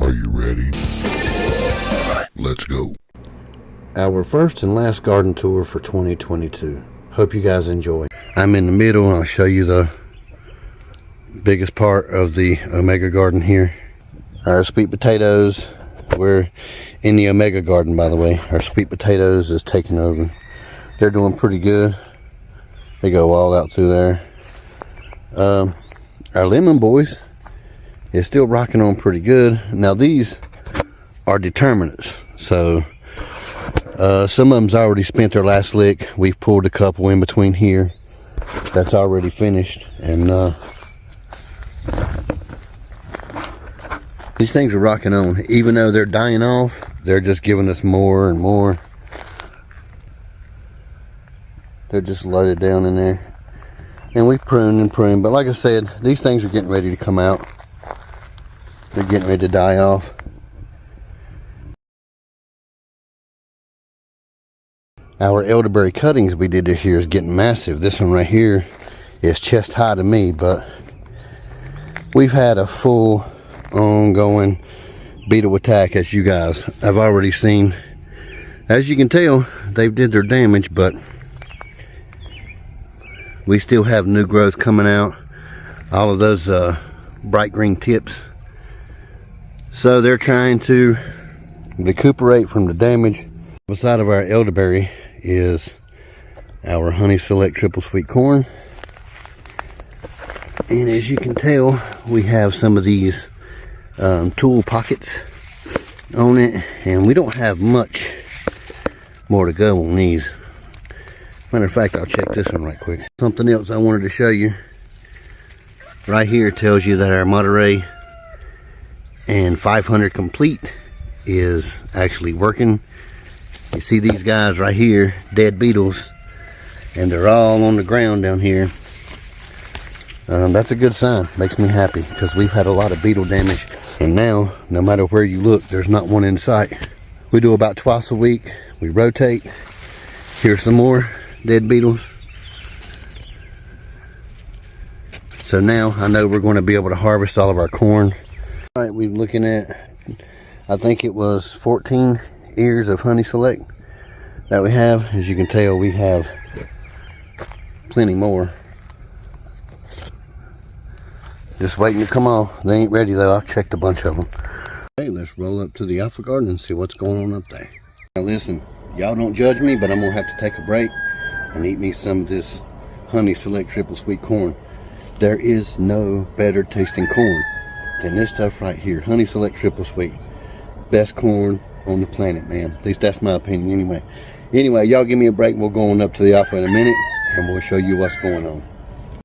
Are you ready? Let's go. Our first and last garden tour for 2022. Hope you guys enjoy. I'm in the middle and I'll show you the biggest part of the Omega garden here. Our sweet potatoes, we're in the Omega garden, by the way. Our sweet potatoes is taking over. They're doing pretty good. They go all out through there. Our lemon boys is still rocking on pretty good. Now these are determinants, so some of them's already spent their last lick. We've pulled a couple in between here that's already finished, and these things are rocking on. Even though they're dying off, they're just giving us more and more. They're just loaded down in there, and we prune and prune, but like I said, these things are getting ready to come out. They're getting ready to die off. Our elderberry cuttings we did this year is getting massive. This one right here is chest high to me, but we've had a full ongoing beetle attack, as you guys have already seen. As you can tell, they've did their damage, but we still have new growth coming out. All of those bright green tips. So they're trying to recuperate from the damage. Beside of our elderberry is our Honey Select Triple Sweet Corn. And as you can tell, we have some of these tool pockets on it, and we don't have much more to go on these. Matter of fact, I'll check this one right quick. Something else I wanted to show you. Right here tells you that our Monterey and 500 Complete is actually working. You see these guys right here, dead beetles, and they're all on the ground down here. That's a good sign. Makes me happy, because we've had a lot of beetle damage, and now no matter where you look, there's not one in sight. We do about twice a week. We rotate. Here's some more dead beetles. So now I know we're going to be able to harvest all of our corn. All right, we're looking at, I think it was 14 ears of Honey Select that we have. As you can tell, we have plenty more just waiting to come off. They ain't ready though. I checked a bunch of them. Okay, let's roll up to the apple garden and see what's going on up there. Now listen, y'all don't judge me, but I'm gonna have to take a break and eat me some of this Honey Select Triple Sweet Corn. There is no better tasting corn than this stuff right here. Honey Select Triple Sweet. Best corn on the planet, man. At least that's my opinion anyway. Y'all give me a break. We'll go on up to the apple in a minute and we'll show you what's going on.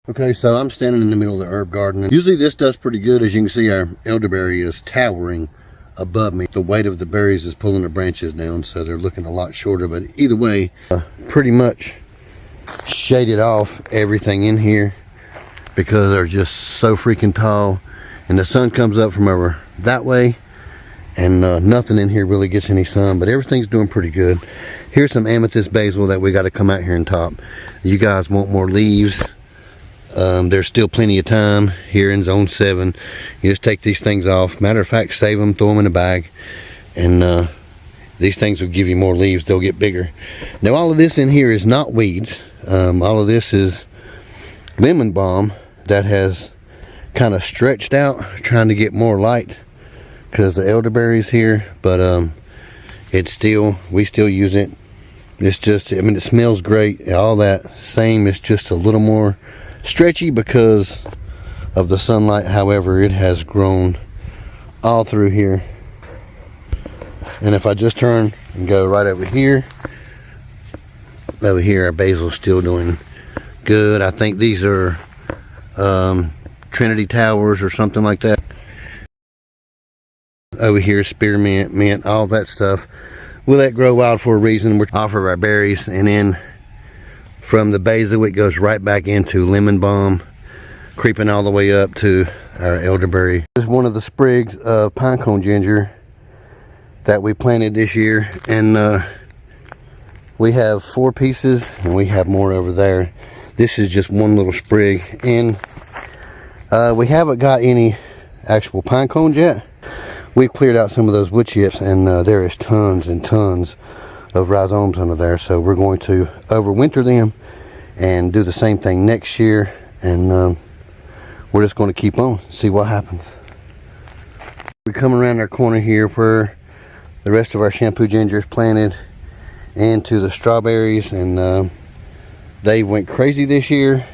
Okay, so I'm standing in the middle of the herb garden. Usually this does pretty good. As you can see, our elderberry is towering above me. The weight of the berries is pulling the branches down, so they're looking a lot shorter, but either way, pretty much shaded off everything in here because they're just so freaking tall, and the sun comes up from over that way, and nothing in here really gets any sun, but everything's doing pretty good. Here's some amethyst basil that we got to come out here and top. You guys want more leaves? There's still plenty of time here in zone 7. You just take these things off. Matter of fact, save them, throw them in a bag, and these things will give you more leaves. They'll get bigger. Now all of this in here is not weeds. All of this is lemon balm that has kind of stretched out, trying to get more light because the elderberry's here, but we still use it. It's just, I mean, it smells great, all that same. It's just a little more stretchy because of the sunlight. However, it has grown all through here. And if I just turn and go right over here, our basil's still doing good. I think these are Trinity Towers or something like that. Over here, spearmint, mint, all that stuff. We let grow wild for a reason. We're off of our berries, and then from the basil it goes right back into lemon balm, creeping all the way up to our elderberry. This is one of the sprigs of pinecone ginger that we planted this year, and we have 4 pieces, and we have more over there. This is just one little sprig, and we haven't got any actual pine cones yet. we've cleared out some of those wood chips, and there is tons and tons of rhizomes under there. So we're going to overwinter them and do the same thing next year, and we're just going to keep on, see what happens. We come around our corner here where the rest of our shampoo ginger is planted, and to the strawberries, and they went crazy this year.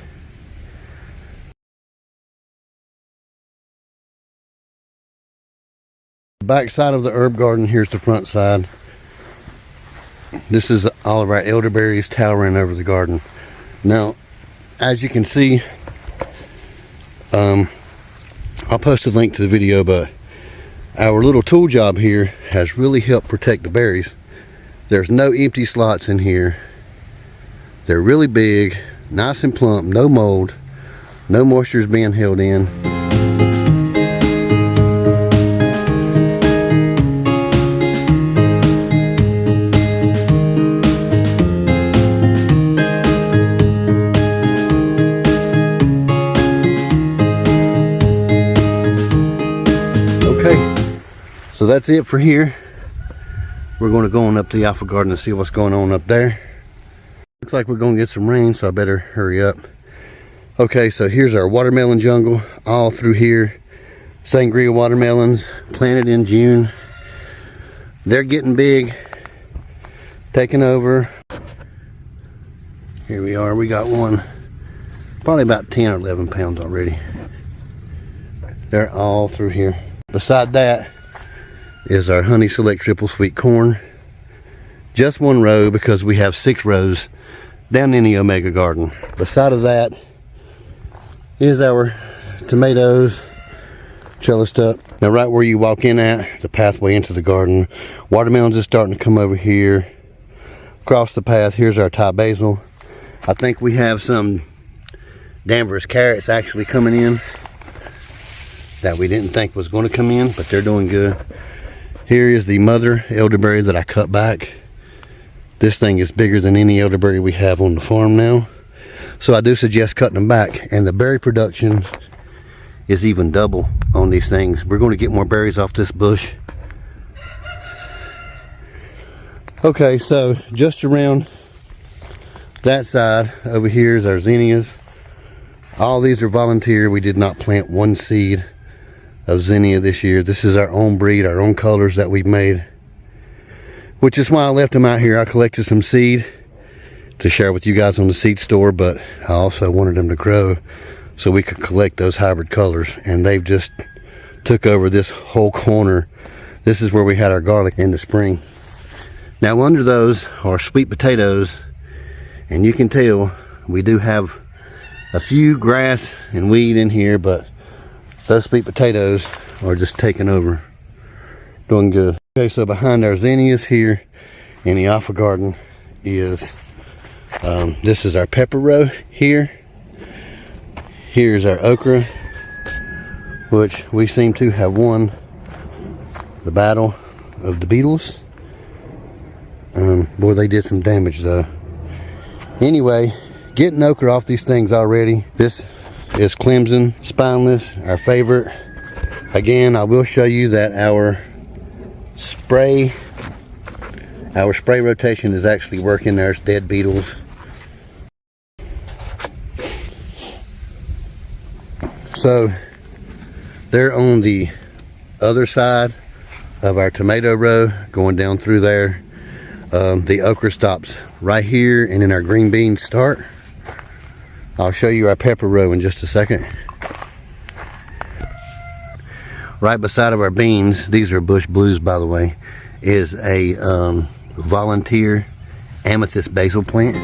The back side of the herb garden, here's the front side. This is all of our elderberries towering over the garden. Now, as you can see, I'll post a link to the video, but our little tool job here has really helped protect the berries. There's no empty slots in here. They're really big, nice and plump, no mold, no moisture is being held in. So that's it for here. We're going to go on up to the apple garden and see what's going on up there. Looks like we're going to get some rain, so I better hurry up. Okay, so here's our watermelon jungle all through here. Sangria watermelons planted in June. They're getting big, taking over. Here we are, we got one probably about 10 or 11 pounds already. They're all through here. Beside that is our Honey Select Triple Sweet Corn. Just one row because we have 6 rows down in the Omega garden. Beside of that is our tomatoes trellised up. Now right where you walk in at, the pathway into the garden, watermelons is starting to come over here. Across the path, here's our Thai basil. I think we have some Danvers carrots actually coming in that we didn't think was going to come in, but they're doing good. Here is the mother elderberry that I cut back. This thing is bigger than any elderberry we have on the farm now, so I do suggest cutting them back. And the berry production is even double on these things. We're going to get more berries off this bush. Okay, so just around that side over here is our zinnias. All these are volunteer. We did not plant one seed of zinnia this year. This is our own breed, our own colors that we've made, which is why I left them out here. I collected some seed to share with you guys on the seed store, but I also wanted them to grow so we could collect those hybrid colors, and they've just took over this whole corner. This is where we had our garlic in the spring. Now under those are sweet potatoes, and you can tell we do have a few grass and weed in here, but those sweet potatoes are just taking over, doing good. Okay, so behind our zinnias here in the apple garden is, this is our pepper row here. Here's our okra, which we seem to have won the battle of the beetles. Boy, they did some damage though. Anyway, getting okra off these things already. This is Clemson Spineless, our favorite. Again, I will show you that our spray rotation is actually working. There's dead beetles. So they're on the other side of our tomato row, going down through there. The okra stops right here, and then our green beans start. I'll show you our pepper row in just a second. Right beside of our beans, these are bush blues by the way, is a volunteer amethyst basil plant.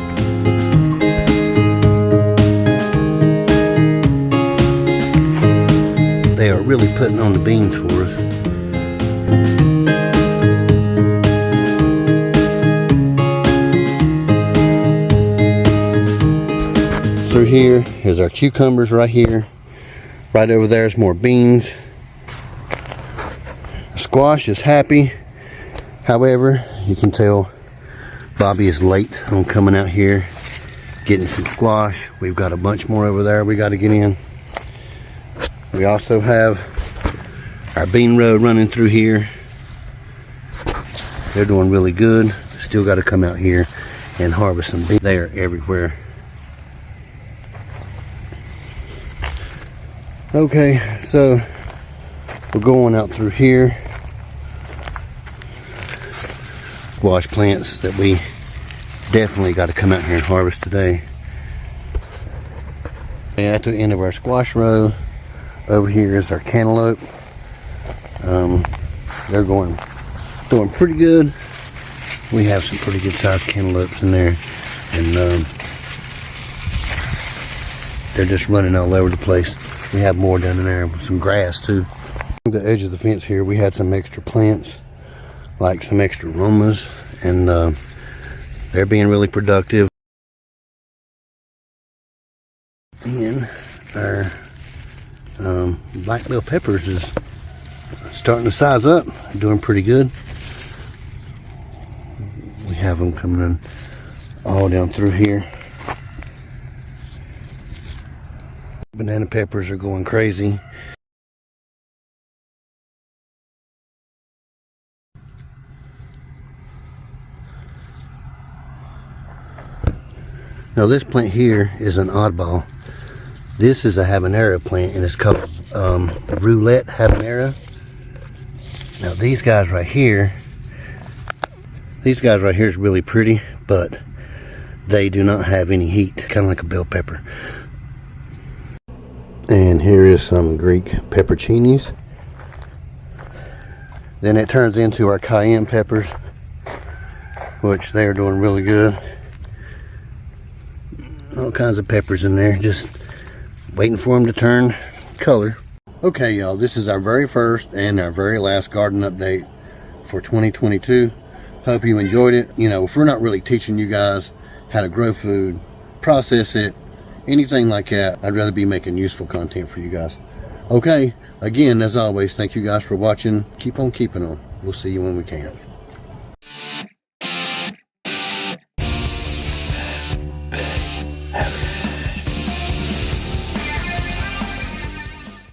They are really putting on the beans for us. Through here is our cucumbers right here. Right over there is more beans. Squash is happy. However, you can tell Bobby is late on coming out here getting some squash. We've got a bunch more over there we got to get in. We also have Our bean row running through here. They're doing really good. Still got to come out here and harvest some beans. They are everywhere. Okay, so we're going out through here. Squash plants that we definitely got to come out here and harvest today. And at the end of our squash row, over here is our cantaloupe. They're doing pretty good. We have some pretty good sized cantaloupes in there, and they're just running all over the place. We have more down in there with some grass too. On the edge of the fence here, we had some extra plants, like some extra romas, and they're being really productive. And our black bell peppers is starting to size up, doing pretty good. We have them coming in all down through here. Banana peppers are going crazy. Now this plant here is an oddball. This is a habanero plant, and it's called roulette habanero. Now these guys right here is really pretty, but they do not have any heat, kind of like a bell pepper. And here is some Greek pepperoncinis. Then it turns into our cayenne peppers, which they're doing really good. All kinds of peppers in there, just waiting for them to turn color. Okay, y'all, this is our very first and our very last garden update for 2022. Hope you enjoyed it. You know, if we're not really teaching you guys how to grow food, process it, anything like that, I'd rather be making useful content for you guys. Okay, again, as always, thank you guys for watching. Keep on keeping on. We'll see you when we can.